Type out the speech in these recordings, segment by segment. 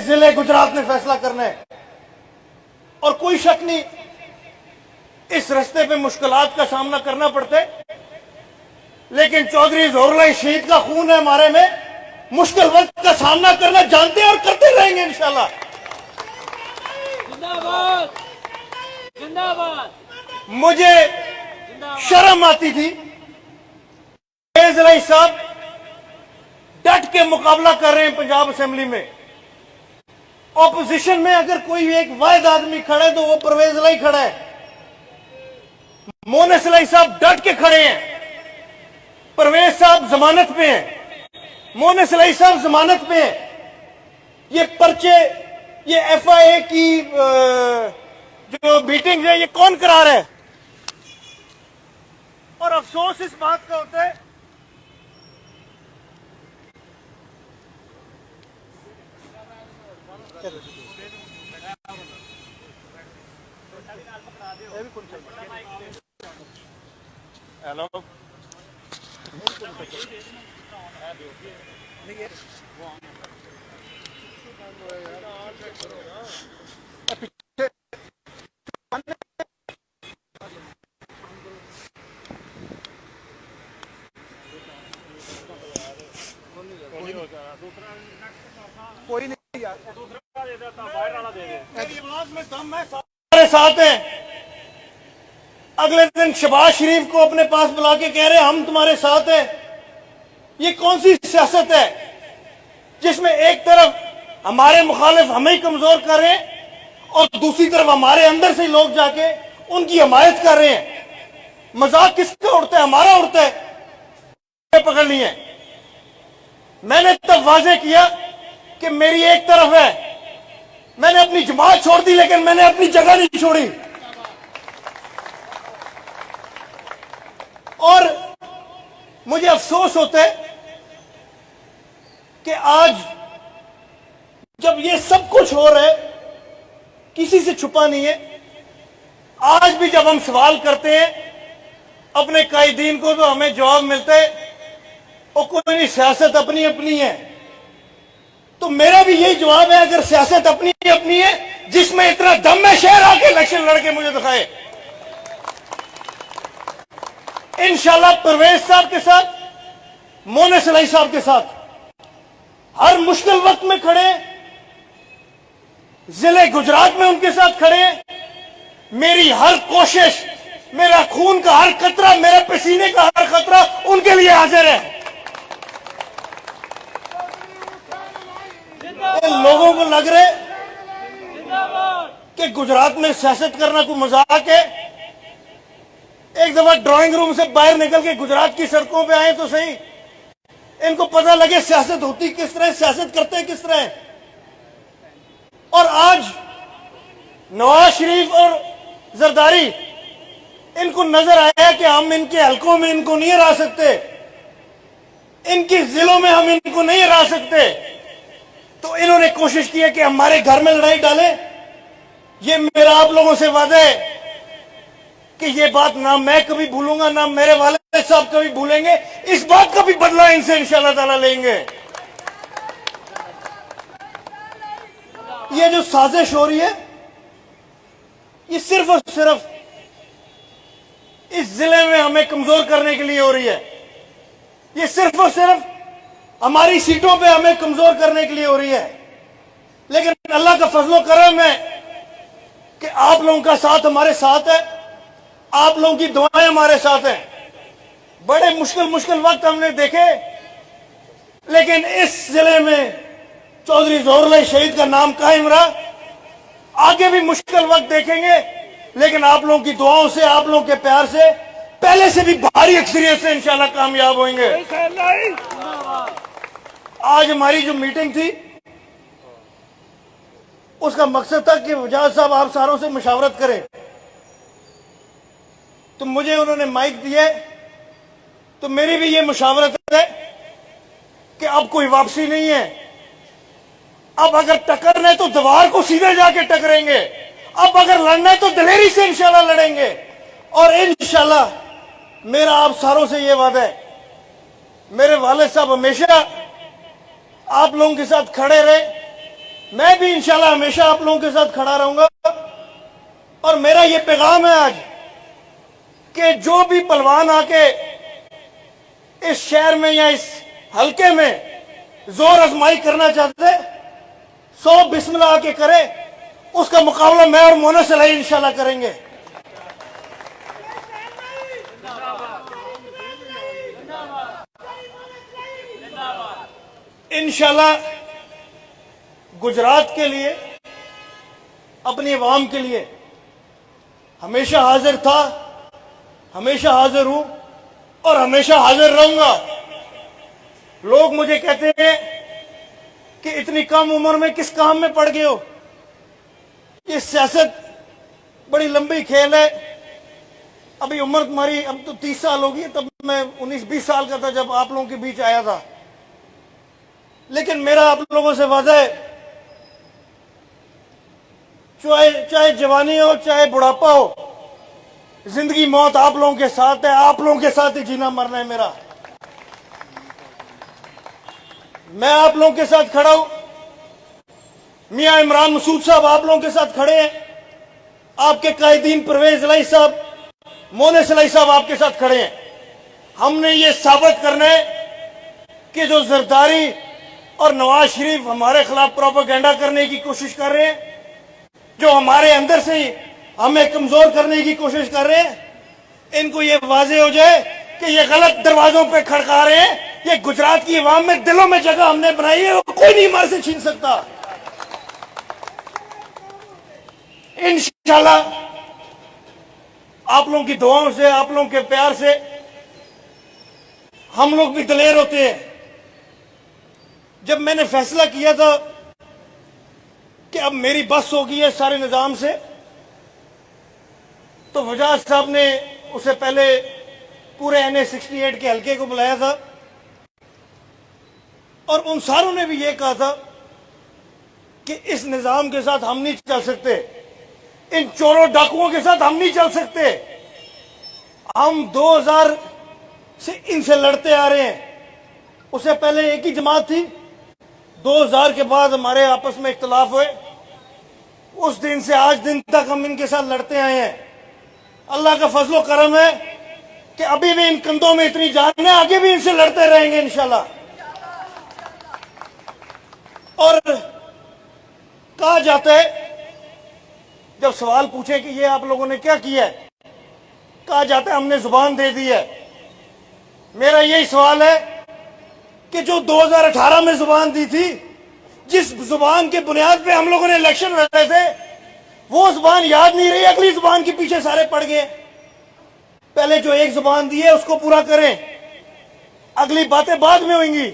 ضلع گجرات نے فیصلہ کرنا ہے. اور کوئی شک نہیں اس رستے پہ مشکلات کا سامنا کرنا پڑتا ہے، لیکن چودھری ظہور اللہ شہید کا خون ہے ہمارے میں. مشکل وقت کا سامنا کرنا جانتے ہیں اور کرتے رہیں گے انشاءاللہ. مجھے شرم آتی تھی پرویز الہی صاحب ڈٹ کے مقابلہ کر رہے ہیں پنجاب اسمبلی میں. اپوزیشن میں اگر کوئی ایک واحد آدمی کھڑا ہے تو وہ پرویز الہی کھڑا ہے. مونس الہی صاحب ڈٹ کے کھڑے ہیں. پرویز صاحب ضمانت پہ ہیں، مونس الہی صاحب ضمانت پہ ہیں. یہ پرچے، یہ ایف آئی اے کی جو میٹنگ ہے، یہ کون کرا رہا ہے؟ اور افسوس اس بات کا ہوتا ہے ہیلو کوئی نہیں یار، ہمارے ساتھ ہیں. اگلے دن شہباز شریف کو اپنے پاس بلا کے کہہ رہے ہم تمہارے ساتھ ہیں. یہ کون سی سیاست ہے جس میں ایک طرف ہمارے مخالف ہمیں کمزور کر رہے ہیں اور دوسری طرف ہمارے اندر سے لوگ جا کے ان کی حمایت کر رہے ہیں؟ مذاق کس کا اڑتا ہے؟ ہمارا اڑتا ہے. پکڑنی ہے. میں نے تب واضح کیا کہ میری ایک طرف ہے، میں نے اپنی جماعت چھوڑ دی لیکن میں نے اپنی جگہ نہیں چھوڑی. اور مجھے افسوس ہوتا ہے کہ آج جب یہ سب کچھ ہو رہا ہے، کسی سے چھپا نہیں ہے. آج بھی جب ہم سوال کرتے ہیں اپنے قائدین کو تو ہمیں جواب ملتا ہے اور کوئی نہیں، سیاست اپنی اپنی ہے. تو میرا بھی یہی جواب ہے، اگر سیاست اپنی اپنی ہے، جس میں اتنا دم ہے، شہر آ کے الیکشن لڑ کے مجھے دکھائے. انشاءاللہ پرویز صاحب کے ساتھ، مونس الہی صاحب کے ساتھ ہر مشکل وقت میں کھڑے ہیں. ضلع گجرات میں ان کے ساتھ کھڑے ہیں. میری ہر کوشش، میرا خون کا ہر قطرہ، میرے پسینے کا ہر قطرہ ان کے لیے حاضر ہے. ان لوگوں کو لگ رہے کہ گجرات میں سیاست کرنا کوئی مذاق ہے. ایک دفعہ ڈرائنگ روم سے باہر نکل کے گجرات کی سڑکوں پہ آئیں تو صحیح، ان کو پتہ لگے سیاست ہوتی کس طرح، سیاست کرتے کس طرح. اور آج نواز شریف اور زرداری، ان کو نظر آیا کہ ہم ان کے حلقوں میں ان کو نہیں ہرا سکتے، ان کے ضلعوں میں ہم ان کو نہیں ہرا سکتے، تو انہوں نے کوشش کی ہے کہ ہمارے گھر میں لڑائی ڈالیں. یہ میرا آپ لوگوں سے وعدہ ہے کہ یہ بات نہ میں کبھی بھولوں گا، نہ میرے والد صاحب کبھی بھولیں گے. اس بات کا بھی بدلہ ان سے انشاءاللہ تعالیٰ لیں گے. یہ جو سازش ہو رہی ہے، یہ صرف اور صرف اس ضلع میں ہمیں کمزور کرنے کے لیے ہو رہی ہے. یہ صرف اور صرف ہماری سیٹوں پہ ہمیں کمزور کرنے کے لیے ہو رہی ہے. لیکن اللہ کا فضل و کرم ہے کہ آپ لوگوں کا ساتھ ہمارے ساتھ ہے، آپ لوگوں کی دعائیں ہمارے ساتھ ہیں. بڑے مشکل وقت ہم نے دیکھے، لیکن اس ضلع میں چودھری ظہور اللہ شہید کا نام قائم رہا. آگے بھی مشکل وقت دیکھیں گے، لیکن آپ لوگوں کی دعاؤں سے، آپ لوگوں کے پیار سے پہلے سے بھی بھاری اکثریت سے انشاءاللہ کامیاب ہوئیں گے. آج ہماری جو میٹنگ تھی اس کا مقصد تھا کہ وجاہت صاحب آپ ساروں سے مشاورت کریں. تو مجھے انہوں نے مائک دیا، تو میری بھی یہ مشاورت ہے کہ اب کوئی واپسی نہیں ہے. اب اگر ٹکرنا ہے تو دیوار کو سیدھے جا کے ٹکریں گے. اب اگر لڑنا ہے تو دلیری سے انشاءاللہ لڑیں گے. اور انشاءاللہ میرا آپ ساروں سے یہ وعدہ ہے، میرے والد صاحب ہمیشہ آپ لوگوں کے ساتھ کھڑے رہے، میں بھی انشاءاللہ ہمیشہ آپ لوگوں کے ساتھ کھڑا رہوں گا، اور میرا یہ پیغام ہے آج کہ جو بھی پہلوان آ کے اس شہر میں یا اس حلقے میں زور آزمائی کرنا چاہتے، 100 بسم اللہ آ کے کرے، اس کا مقابلہ میں اور مونس الہی انشاءاللہ کریں گے۔ انشاءاللہ گجرات کے لیے، اپنی عوام کے لیے ہمیشہ حاضر تھا، ہمیشہ حاضر ہوں اور ہمیشہ حاضر رہوں گا۔ لوگ مجھے کہتے ہیں کہ اتنی کم عمر میں کس کام میں پڑ گئے ہو؟ یہ سیاست بڑی لمبی کھیل ہے۔ ابھی عمر تمہاری اب تو 30 سال ہوگی، تب میں 19-20 سال کا تھا جب آپ لوگوں کے بیچ آیا تھا۔ لیکن میرا آپ لوگوں سے وعدہ ہے، چاہے جوانی ہو چاہے بڑھاپا ہو، زندگی موت آپ لوگوں کے ساتھ ہے، آپ لوگوں کے ساتھ ہی جینا مرنا ہے میرا۔ میں آپ لوگوں کے ساتھ کھڑا ہوں، میاں عمران مسعود صاحب آپ لوگوں کے ساتھ کھڑے ہیں، آپ کے قائدین پرویز الہی صاحب، مونس الہی صاحب آپ کے ساتھ کھڑے ہیں۔ ہم نے یہ ثابت کرنا ہے کہ جو زرداری اور نواز شریف ہمارے خلاف پروپیگنڈا کرنے کی کوشش کر رہے ہیں، جو ہمارے اندر سے ہی ہمیں کمزور کرنے کی کوشش کر رہے ہیں، ان کو یہ واضح ہو جائے کہ یہ غلط دروازوں پہ کھڑکا رہے ہیں۔ یہ گجرات کی عوام میں دلوں میں جگہ ہم نے بنائی ہے، کوئی نہیں ہمارے سے چھین سکتا۔ انشاءاللہ آپ لوگوں کی دعاؤں سے، آپ لوگوں کے پیار سے ہم لوگ بھی دلیر ہوتے ہیں۔ جب میں نے فیصلہ کیا تھا کہ اب میری بس ہو گئی ہے سارے نظام سے، تو وجاہت صاحب نے اسے پہلے پورے NA 68 کے حلقے کو بلایا تھا، اور ان ساروں نے بھی یہ کہا تھا کہ اس نظام کے ساتھ ہم نہیں چل سکتے، ان چوروں ڈاکوؤں کے ساتھ ہم نہیں چل سکتے۔ ہم 2000 سے ان سے لڑتے آ رہے ہیں، اس سے پہلے ایک ہی جماعت تھی، 2000 کے بعد ہمارے آپس میں اختلاف ہوئے، اس دن سے آج دن تک ہم ان کے ساتھ لڑتے آئے ہیں۔ اللہ کا فضل و کرم ہے کہ ابھی بھی ان کندھوں میں اتنی جان ہے، آگے بھی ان سے لڑتے رہیں گے انشاءاللہ۔ اور کہا جاتا ہے، جب سوال پوچھیں کہ یہ آپ لوگوں نے کیا کیا ہے، کہا جاتا ہے ہم نے زبان دے دی ہے۔ میرا یہی سوال ہے کہ جو 2018 میں زبان دی تھی، جس زبان کے بنیاد پہ ہم لوگوں نے الیکشن لڑے تھے، وہ زبان یاد نہیں رہی، اگلی زبان کے پیچھے سارے پڑ گئے۔ پہلے جو ایک زبان دی ہے اس کو پورا کریں، اگلی باتیں بعد میں ہوئیں گی۔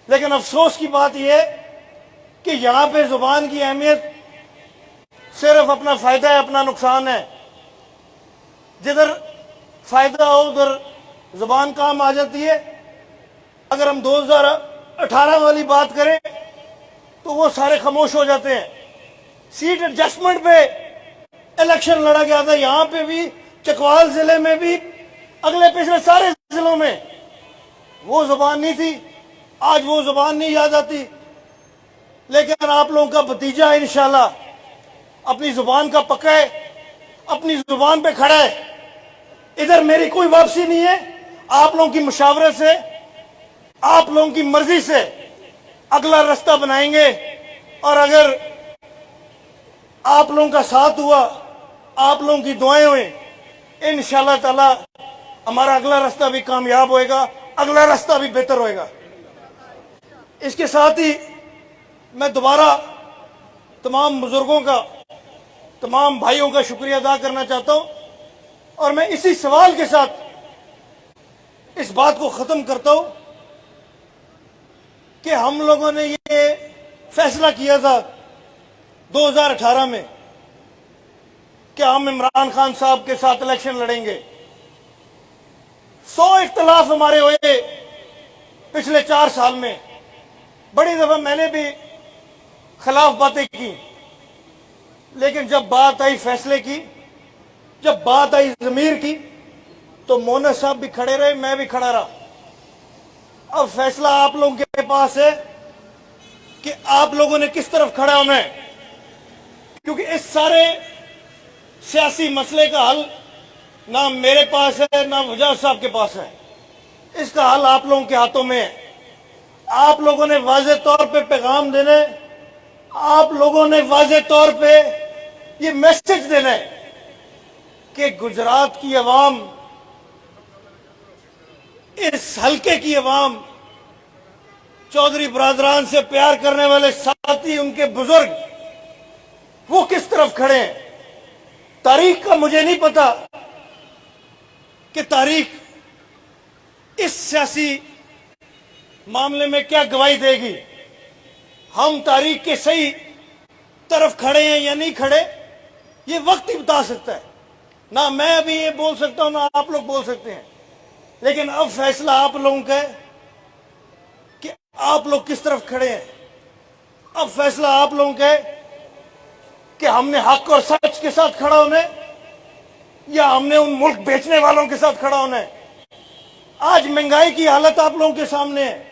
لیکن افسوس کی بات یہ ہے کہ یہاں پہ زبان کی اہمیت صرف اپنا فائدہ ہے، اپنا نقصان ہے۔ جدھر فائدہ ہو ادھر زبان کام آ جاتی ہے۔ اگر ہم 2018 والی بات کریں تو وہ سارے خاموش ہو جاتے ہیں۔ سیٹ ایڈجسٹمنٹ پہ الیکشن لڑا گیا تھا، یہاں پہ بھی، چکوال ضلع میں بھی، اگلے پچھلے سارے ضلعوں میں، وہ زبان نہیں تھی۔ آج وہ زبان نہیں یاد آتی، لیکن آپ لوگوں کا بھتیجا انشاءاللہ اپنی زبان کا پکا ہے، اپنی زبان پہ کھڑا ہے۔ ادھر میری کوئی واپسی نہیں ہے، آپ لوگوں کی مشاورت سے، آپ لوگوں کی مرضی سے اگلا راستہ بنائیں گے، اور اگر آپ لوگوں کا ساتھ ہوا، آپ لوگوں کی دعائیں ہوئیں، انشاءاللہ تعالی ہمارا اگلا راستہ بھی کامیاب ہوئے گا، اگلا راستہ بھی بہتر ہوئے گا۔ اس کے ساتھ ہی میں دوبارہ تمام بزرگوں کا، تمام بھائیوں کا شکریہ ادا کرنا چاہتا ہوں، اور میں اسی سوال کے ساتھ اس بات کو ختم کرتا ہوں کہ ہم لوگوں نے یہ فیصلہ کیا تھا 2018 میں کہ ہم عمران خان صاحب کے ساتھ الیکشن لڑیں گے۔ 100 اختلاف ہمارے ہوئے پچھلے 4 سال میں، بڑی دفعہ میں نے بھی خلاف باتیں کی، لیکن جب بات آئی فیصلے کی، جب بات آئی ضمیر کی، تو مونس صاحب بھی کھڑے رہے، میں بھی کھڑا رہا۔ اب فیصلہ آپ لوگوں کے پاس ہے کہ آپ لوگوں نے کس طرف کھڑا ہونا ہے، کیونکہ اس سارے سیاسی مسئلے کا حل نہ میرے پاس ہے نہ وجاہت صاحب کے پاس ہے. اس کا حل آپ لوگوں کے ہاتھوں میں ہے. آپ لوگوں نے واضح طور پہ پیغام دینا ہے، آپ لوگوں نے واضح طور پہ یہ میسج دینا ہے کہ گجرات کی عوام، اس حلقے کی عوام، چودھری برادران سے پیار کرنے والے ساتھی، ان کے بزرگ، وہ کس طرف کھڑے ہیں. تاریخ کا مجھے نہیں پتا کہ تاریخ اس سیاسی معاملے میں کیا گواہی دے گی. ہم تاریخ کے صحیح طرف کھڑے ہیں یا نہیں کھڑے، یہ وقت ہی بتا سکتا ہے. نہ میں ابھی یہ بول سکتا ہوں نہ آپ لوگ بول سکتے ہیں. لیکن اب فیصلہ آپ لوگوں کا ہے کہ آپ لوگ کس طرف کھڑے ہیں. اب فیصلہ آپ لوگوں کا ہے کہ ہم نے حق اور سچ کے ساتھ کھڑا ہونا ہے یا ہم نے ان ملک بیچنے والوں کے ساتھ کھڑا ہونا ہے. آج مہنگائی کی حالت آپ لوگوں کے سامنے ہے.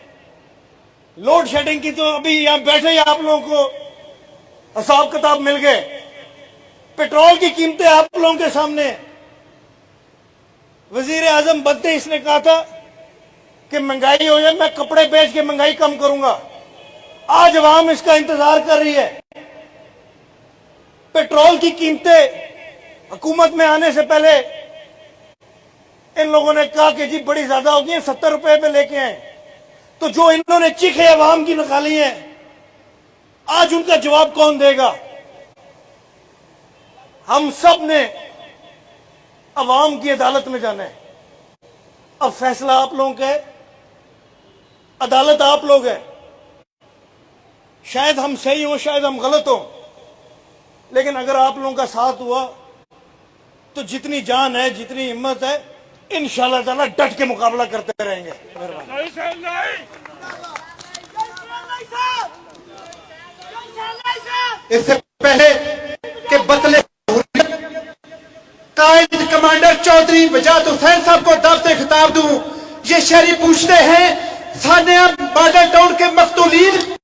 لوڈ شیڈنگ کی تو ابھی یہاں بیٹھے ہی آپ لوگوں کو حساب کتاب مل گئے. پیٹرول کی قیمتیں آپ لوگوں کے سامنے ہیں. وزیر اعظم بنتے اس نے کہا تھا کہ مہنگائی ہو جائے میں کپڑے بیچ کے مہنگائی کم کروں گا. آج عوام اس کا انتظار کر رہی ہے. پیٹرول کی قیمتیں حکومت میں آنے سے پہلے ان لوگوں نے کہا کہ جی بڑی زیادہ ہوگی ہیں، 70 روپے پہ لے کے آئیں. تو جو انہوں نے چیخیں عوام کی نکالی ہیں، آج ان کا جواب کون دے گا؟ ہم سب نے عوام کی عدالت میں جانا ہے. اب فیصلہ آپ لوگوں کا ہے، عدالت آپ لوگ ہیں. شاید ہم صحیح ہوں، شاید ہم غلط ہوں، لیکن اگر آپ لوگوں کا ساتھ ہوا تو جتنی جان ہے، جتنی ہمت ہے، انشاءاللہ تعالیٰ ڈٹ کے مقابلہ کرتے رہیں گے. اس سے پہلے کہ بطلے قائد کمانڈر چودھری وجاہت حسین صاحب کو دعوت خطاب دوں، یہ شہری پوچھتے ہیں سانیہ بارڈر ٹاؤن کے مقتولین